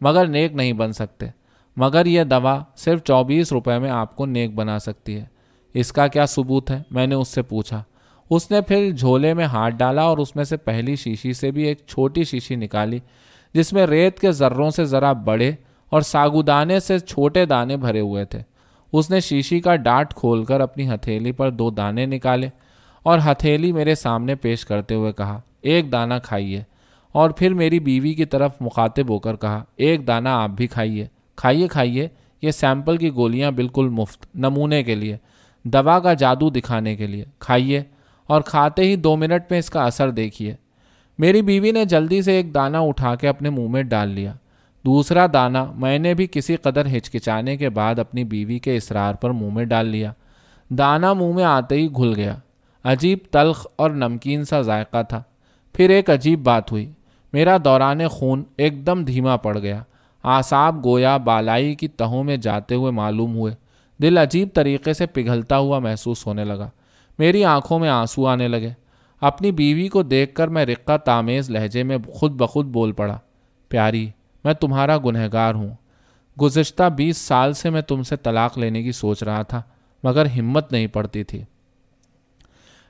مگر نیک نہیں بن سکتے۔ مگر یہ دوا صرف 24 روپے میں آپ کو نیک بنا سکتی ہے۔ اس کا کیا ثبوت ہے؟ میں نے اس سے پوچھا۔ اس نے پھر جھولے میں ہاتھ ڈالا اور اس میں سے پہلی شیشی سے بھی ایک چھوٹی شیشی نکالی جس میں ریت کے ذروں سے ذرا بڑے اور ساگودانے سے چھوٹے دانے بھرے ہوئے تھے۔ اس نے شیشی کا ڈاٹ کھول کر اپنی ہتھیلی پر 2 دانے نکالے اور ہتھیلی میرے سامنے پیش کرتے ہوئے کہا، ایک دانہ کھائیے۔ اور پھر میری بیوی کی طرف مخاطب ہو کر کہا، ایک دانہ آپ بھی کھائیے، کھائیے کھائیے، یہ سیمپل کی گولیاں بالکل مفت، نمونے کے لیے، دوا کا جادو دکھانے کے لیے، کھائیے اور کھاتے ہی 2 منٹ میں اس کا اثر دیکھیے۔ میری بیوی نے جلدی سے ایک دانہ اٹھا کے اپنے منہ میں ڈال لیا۔ دوسرا دانہ میں نے بھی کسی قدر ہچکچانے کے بعد اپنی بیوی کے اصرار پر منہ میں ڈال لیا۔ دانہ منہ میں آتے ہی گھل گیا۔ عجیب تلخ اور نمکین سا ذائقہ تھا۔ پھر ایک عجیب بات ہوئی، میرا دوران خون ایک دم دھیما پڑ گیا۔ اعصاب گویا بالائی کی تہوں میں جاتے ہوئے معلوم ہوئے۔ دل عجیب طریقے سے پگھلتا ہوا محسوس ہونے لگا۔ میری آنکھوں میں آنسو آنے لگے۔ اپنی بیوی کو دیکھ کر میں رقہ تامیز لہجے میں خود بخود بول پڑا، پیاری، میں تمہارا گنہگار ہوں۔ گزشتہ 20 سال سے میں تم سے طلاق لینے کی سوچ رہا تھا، مگر ہمت نہیں پڑتی تھی۔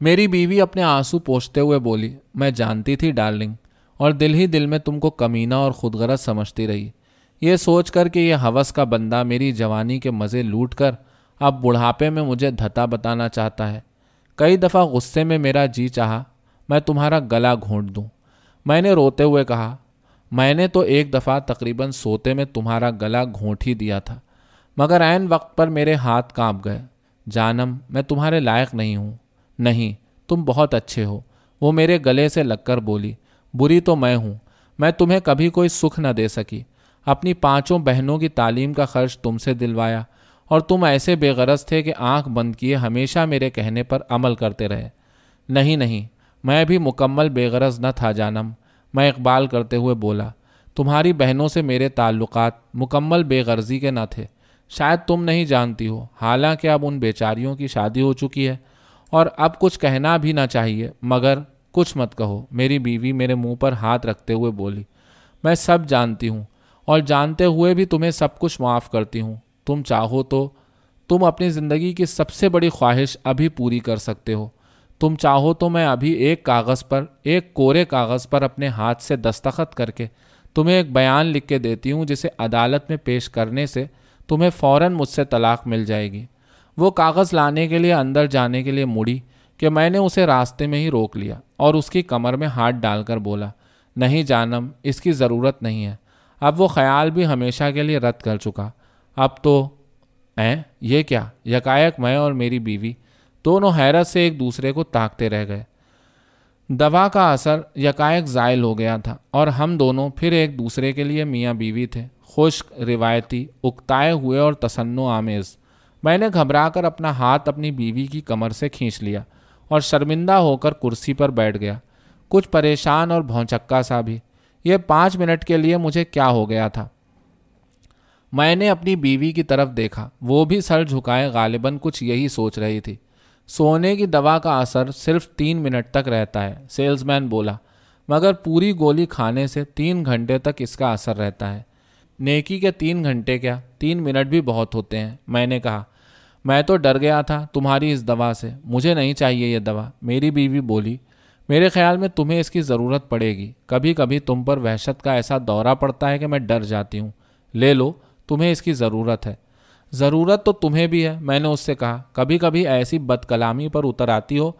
میری بیوی اپنے آنسو پوچھتے ہوئے بولی، میں جانتی تھی ڈارلنگ، اور دل ہی دل میں تم کو کمینہ اور خود غرض سمجھتی رہی، یہ سوچ کر کہ یہ ہوس کا بندہ میری جوانی کے مزے لوٹ کر اب بڑھاپے میں مجھے دھتا بتانا چاہتا ہے۔ کئی دفعہ غصے میں میرا جی چاہا میں تمہارا گلا گھونٹ دوں۔ میں نے روتے ہوئے کہا، میں نے تو ایک دفعہ تقریباً سوتے میں تمہارا گلا گھونٹ ہی دیا تھا، مگر عین وقت پر میرے ہاتھ کانپ گئے۔ جانم، میں تمہارے لائق نہیں ہوں۔ نہیں، تم بہت اچھے ہو، وہ میرے گلے سے لگ کر بولی۔ بری تو میں ہوں، میں تمہیں کبھی کوئی سکھ نہ دے سکی۔ اپنی 5 بہنوں کی تعلیم کا خرچ تم سے دلوایا، اور تم ایسے بے غرض تھے کہ آنکھ بند کیے ہمیشہ میرے کہنے پر عمل کرتے رہے۔ نہیں، میں بھی مکمل بے غرض نہ تھا جانم، میں اقبال کرتے ہوئے بولا۔ تمہاری بہنوں سے میرے تعلقات مکمل بے غرضی کے نہ تھے، شاید تم نہیں جانتی ہو، حالانکہ اب ان بیچاریوں کی شادی ہو چکی ہے، اور اب کچھ کہنا بھی نہ چاہیے، مگر کچھ مت کہو، میری بیوی میرے منہ پر ہاتھ رکھتے ہوئے بولی۔ میں سب جانتی ہوں، اور جانتے ہوئے بھی تمہیں سب کچھ معاف کرتی ہوں۔ تم چاہو تو تم اپنی زندگی کی سب سے بڑی خواہش ابھی پوری کر سکتے ہو۔ تم چاہو تو میں ابھی ایک کورے کاغذ پر اپنے ہاتھ سے دستخط کر کے تمہیں ایک بیان لکھ کے دیتی ہوں، جسے عدالت میں پیش کرنے سے تمہیں فوراً مجھ سے طلاق مل جائے گی۔ وہ کاغذ لانے کے لیے اندر جانے کے لیے مڑی کہ میں نے اسے راستے میں ہی روک لیا اور اس کی کمر میں ہاتھ ڈال کر بولا، نہیں جانم، اس کی ضرورت نہیں ہے، اب وہ خیال بھی ہمیشہ کے لیے رد کر چکا۔ اب تو یہ کیا؟ یکایک میں اور میری بیوی دونوں حیرت سے ایک دوسرے کو تاکتے رہ گئے۔ دوا کا اثر یکایک زائل ہو گیا تھا، اور ہم دونوں پھر ایک دوسرے کے لیے میاں بیوی تھے، خشک، روایتی، اکتائے ہوئے اور تصنع آمیز۔ میں نے گھبرا کر اپنا ہاتھ اپنی بیوی کی کمر سے کھینچ لیا اور شرمندہ ہو کر کرسی پر بیٹھ گیا، کچھ پریشان اور بھونچکا سا بھی۔ یہ 5 منٹ کے لیے مجھے کیا ہو گیا تھا؟ میں نے اپنی بیوی کی طرف دیکھا، وہ بھی سر جھکائے غالباً کچھ یہی سوچ رہی تھی۔ سونے کی دوا کا اثر صرف 3 منٹ تک رہتا ہے، سیلز مین بولا، مگر پوری گولی کھانے سے 3 گھنٹے تک اس کا اثر رہتا ہے۔ نیکی کے 3 گھنٹے کیا، 3 منٹ بھی بہت ہوتے ہیں، میں نے کہا۔ میں تو ڈر گیا تھا تمہاری اس دوا سے، مجھے نہیں چاہیے یہ دوا، میری بیوی بولی۔ میرے خیال میں تمہیں اس کی ضرورت پڑے گی، کبھی کبھی تم پر وحشت کا ایسا دورہ پڑتا ہے کہ میں ڈر جاتی ہوں، لے لو، تمہیں اس کی ضرورت ہے۔ ضرورت تو تمہیں بھی ہے، میں نے اس سے کہا، کبھی کبھی ایسی بد کلامی پر اتر آتی ہو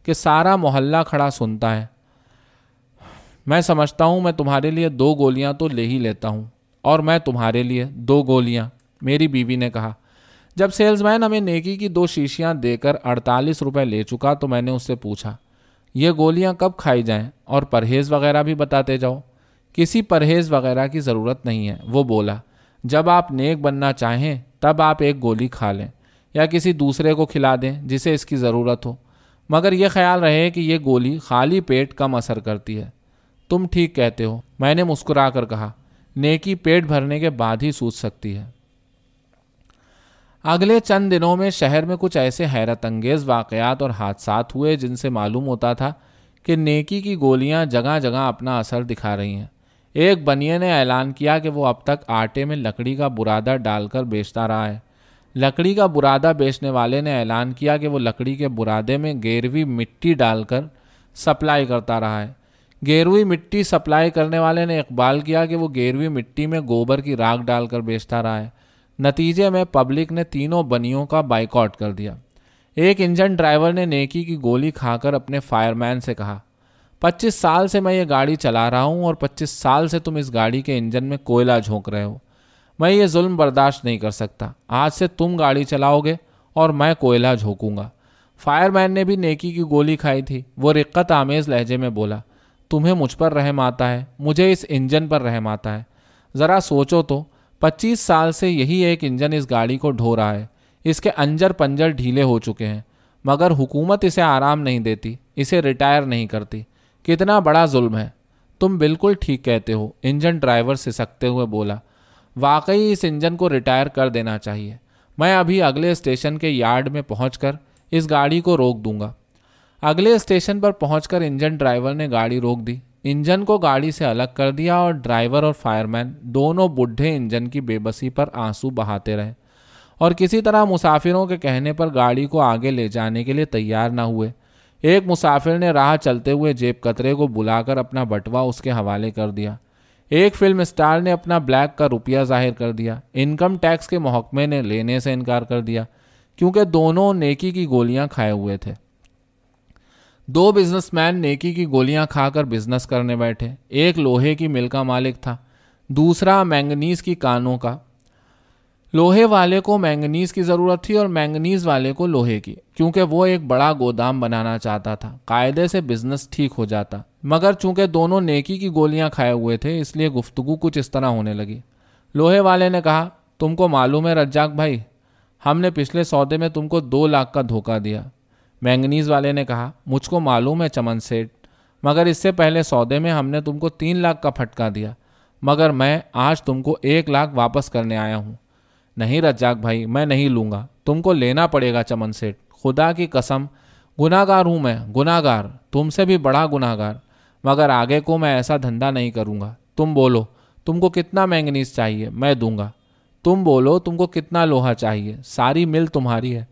کہ سارا محلہ کھڑا سنتا ہے۔ میں سمجھتا ہوں میں تمہارے لیے 2 گولیاں تو لے ہی لیتا ہوں، اور میں تمہارے لیے 2 گولیاں، میری بیوی نے کہا۔ جب سیلز مین ہمیں نیکی کی 2 شیشیاں دے کر 48 روپے لے چکا تو میں نے اس سے پوچھا، یہ گولیاں کب کھائی جائیں، اور پرہیز وغیرہ بھی بتاتے جاؤ۔ کسی پرہیز وغیرہ کی ضرورت نہیں ہے، وہ بولا۔ جب آپ نیک بننا چاہیں تب آپ ایک گولی کھا لیں، یا کسی دوسرے کو کھلا دیں جسے اس کی ضرورت ہو، مگر یہ خیال رہے کہ یہ گولی خالی پیٹ کم اثر کرتی ہے۔ تم ٹھیک کہتے ہو، میں نے مسکرا کر کہا، نیکی پیٹ بھرنے کے بعد ہی سوچ سکتی ہے۔ اگلے چند دنوں میں شہر میں کچھ ایسے حیرت انگیز واقعات اور حادثات ہوئے جن سے معلوم ہوتا تھا کہ نیکی کی گولیاں جگہ جگہ اپنا اثر دکھا رہی ہیں۔ ایک بنیے نے اعلان کیا کہ وہ اب تک آٹے میں لکڑی کا برادہ ڈال کر بیچتا رہا ہے۔ لکڑی کا برادہ بیچنے والے نے اعلان کیا کہ وہ لکڑی کے برادے میں گیروی مٹی ڈال کر سپلائی کرتا رہا ہے۔ گیروی مٹی سپلائی کرنے والے نے اقبال کیا کہ وہ گیروی مٹی میں گوبر کی راکھ ڈال کر بیچتا رہا ہے۔ نتیجے میں پبلک نے تینوں بنیوں کا بائیکاٹ کر دیا۔ ایک انجن ڈرائیور نے نیکی کی گولی کھا کر اپنے فائر مین سے کہا، 25 سال سے میں یہ گاڑی چلا رہا ہوں اور 25 سال سے تم اس گاڑی کے انجن میں کوئلہ جھونک رہے ہو۔ میں یہ ظلم برداشت نہیں کر سکتا۔ آج سے تم گاڑی چلاؤ گے اور میں کوئلہ جھونکوں گا۔ فائر مین نے بھی نیکی کی گولی کھائی تھی۔ وہ رقت آمیز لہجے میں بولا، تمہیں مجھ پر رحم آتا ہے، مجھے اس انجن پر رحم آتا ہے۔ ذرا سوچو تو، 25 سال سے یہی ایک انجن اس گاڑی کو ڈھو رہا ہے۔ اس کے انجر پنجر ڈھیلے ہو چکے ہیں، مگر حکومت اسے آرام نہیں دیتی، اسے ریٹائر نہیں کرتی۔ کتنا بڑا ظلم ہے۔ تم بالکل ٹھیک کہتے ہو، انجن ڈرائیور سسکتے ہوئے بولا۔ واقعی اس انجن کو ریٹائر کر دینا چاہیے۔ میں ابھی اگلے اسٹیشن کے یارڈ میں پہنچ کر اس گاڑی کو روک دوں گا۔ اگلے اسٹیشن پر پہنچ کر انجن ڈرائیور نے گاڑی روک دی، انجن کو گاڑی سے الگ کر دیا اور ڈرائیور اور فائر مین دونوں بڈھے انجن کی بے بسی پر آنسو بہاتے رہے اور کسی طرح مسافروں کے کہنے پر گاڑی کو آگے لے جانے کے لیے تیار نہ ہوئے۔ ایک مسافر نے راہ چلتے ہوئے جیب کترے کو بلا کر اپنا بٹوا اس کے حوالے کر دیا۔ ایک فلم اسٹار نے اپنا بلیک کا روپیہ ظاہر کر دیا۔ انکم ٹیکس کے محکمے نے لینے سے انکار کر دیا کیونکہ دونوں نیکی کی گولیاں کھائے ہوئے تھے۔ دو بزنس مین نیکی کی گولیاں کھا کر بزنس کرنے بیٹھے۔ ایک لوہے کی مل کا مالک تھا، دوسرا مینگنیز کی کانوں کا۔ لوہے والے کو مینگنیز کی ضرورت تھی اور مینگنیز والے کو لوہے کی، کیونکہ وہ ایک بڑا گودام بنانا چاہتا تھا۔ قاعدے سے بزنس ٹھیک ہو جاتا، مگر چونکہ دونوں نیکی کی گولیاں کھائے ہوئے تھے اس لیے گفتگو کچھ اس طرح ہونے لگی۔ لوہے والے نے کہا، تم کو معلوم ہے رجاق بھائی، ہم نے پچھلے سودے میں تم کو 2 لاکھ کا دھوکہ دیا۔ مینگنیز والے نے کہا، مجھ کو معلوم ہے چمن سیٹ، مگر اس سے پہلے سودے میں ہم نے تم کو 3 لاکھ کا پھٹکا دیا، مگر میں آج تم کو 1 لاکھ واپس کرنے آیا ہوں۔ نہیں رجاق بھائی، میں نہیں لوں گا، تم کو لینا پڑے گا چمن سیٹ، خدا کی قسم، گناہ گار ہوں میں، گناہ گار، تم سے بھی بڑا گناہ گار، مگر آگے کو میں ایسا دھندا نہیں کروں گا۔ تم بولو تم کو کتنا مینگنیز چاہیے، میں دوں گا۔ تم بولو تم کو کتنا لوہا چاہیے، ساری مل تمہاری ہے۔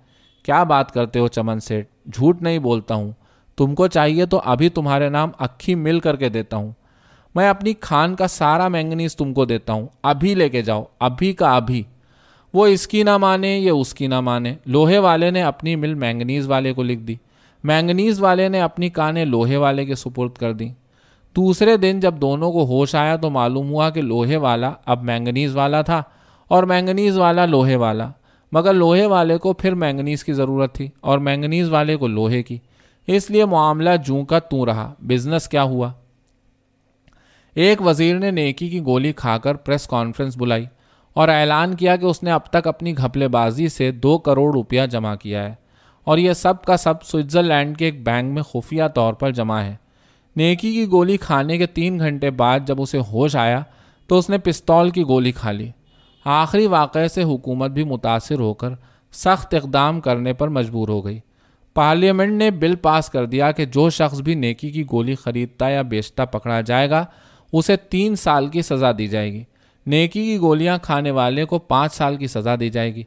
کیا بات کرتے ہو چمن سیٹ، جھوٹ نہیں بولتا ہوں، تم کو چاہیے تو ابھی تمہارے نام اکھی مل کر کے دیتا ہوں۔ میں اپنی کھان کا سارا مینگنیز تم کو دیتا ہوں، ابھی لے کے جاؤ، ابھی کا ابھی۔ وہ اس کی نہ مانے یہ اس کی نہ مانے۔ لوہے والے نے اپنی مل مینگنیز والے کو لکھ دی، مینگنیز والے نے اپنی کانیں لوہے والے کے سپرد کر دیں۔ دوسرے دن جب دونوں کو ہوش آیا تو معلوم ہوا کہ لوہے والا اب مینگنیز والا تھا اور مینگنیز والا لوہے والا، مگر لوہے والے کو پھر مینگنیز کی ضرورت تھی اور مینگنیز والے کو لوہے کی، اس لیے معاملہ جوں کا توں رہا۔ بزنس کیا ہوا؟ ایک وزیر نے نیکی کی گولی کھا کر پریس کانفرنس بلائی اور اعلان کیا کہ اس نے اب تک اپنی گھپلے بازی سے 2 کروڑ روپیہ جمع کیا ہے اور یہ سب کا سب سوئٹزرلینڈ کے ایک بینک میں خفیہ طور پر جمع ہے۔ نیکی کی گولی کھانے کے 3 گھنٹے بعد جب اسے ہوش آیا تو اس نے پستول کی گولی کھا لی۔ آخری واقعے سے حکومت بھی متاثر ہو کر سخت اقدام کرنے پر مجبور ہو گئی۔ پارلیمنٹ نے بل پاس کر دیا کہ جو شخص بھی نیکی کی گولی خریدتا یا بیچتا پکڑا جائے گا اسے 3 سال کی سزا دی جائے گی۔ نیکی کی گولیاں کھانے والے کو 5 سال کی سزا دی جائے گی۔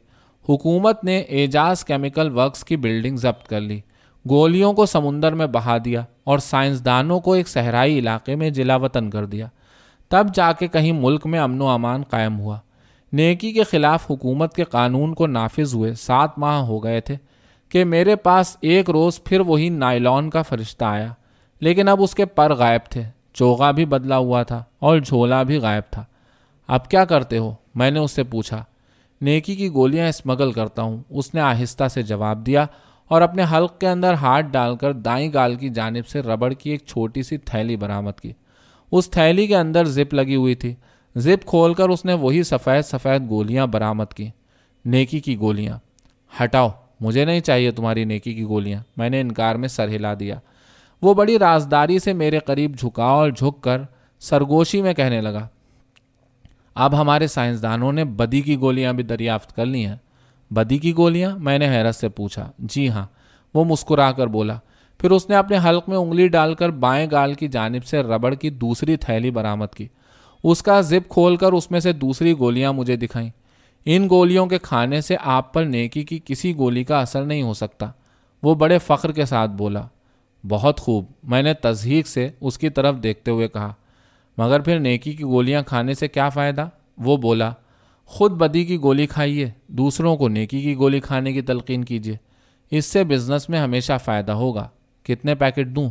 حکومت نے اعجاز کیمیکل ورکس کی بلڈنگ ضبط کر لی، گولیوں کو سمندر میں بہا دیا اور سائنسدانوں کو ایک صحرائی علاقے میں جلا وطن کر دیا۔ تب جا کے کہیں ملک میں امن و امان قائم ہوا۔ نیکی کے خلاف حکومت کے قانون کو نافذ ہوئے 7 ماہ ہو گئے تھے کہ میرے پاس ایک روز پھر وہی نائلون کا فرشتہ آیا، لیکن اب اس کے پر غائب تھے، چوغا بھی بدلا ہوا تھا اور جھولا بھی غائب تھا۔ اب کیا کرتے ہو؟ میں نے اس سے پوچھا۔ نیکی کی گولیاں اسمگل کرتا ہوں، اس نے آہستہ سے جواب دیا اور اپنے حلق کے اندر ہاتھ ڈال کر دائیں گال کی جانب سے ربڑ کی ایک چھوٹی سی تھیلی برآمد کی۔ اس تھیلی کے اندر زپ لگی ہوئی تھی۔ زپ کھول کر اس نے وہی سفید سفید گولیاں برآمد کی، نیکی کی گولیاں۔ ہٹاؤ، مجھے نہیں چاہیے تمہاری نیکی کی گولیاں، میں نے انکار میں سر ہلا دیا۔ وہ بڑی رازداری سے میرے قریب جھکا اور جھک کر سرگوشی میں کہنے لگا، اب ہمارے سائنسدانوں نے بدی کی گولیاں بھی دریافت کر لی ہیں۔ بدی کی گولیاں؟ میں نے حیرت سے پوچھا۔ جی ہاں، وہ مسکرا کر بولا۔ پھر اس نے اپنے حلق میں انگلی ڈال کر بائیں گال کی جانب سے ربڑ کی دوسری تھیلی برآمد کی۔ اس کا زپ کھول کر اس میں سے دوسری گولیاں مجھے دکھائیں۔ ان گولیوں کے کھانے سے آپ پر نیکی کی کسی گولی کا اثر نہیں ہو سکتا۔ وہ بڑے فخر کے ساتھ بولا۔ بہت خوب، میں نے تضحیک سے اس کی طرف دیکھتے ہوئے کہا۔ مگر پھر نیکی کی گولیاں کھانے سے کیا فائدہ؟ وہ بولا۔ خود بدی کی گولی کھائیے، دوسروں کو نیکی کی گولی کھانے کی تلقین کیجیے، اس سے بزنس میں ہمیشہ فائدہ ہوگا۔ کتنے پیکٹ دوں؟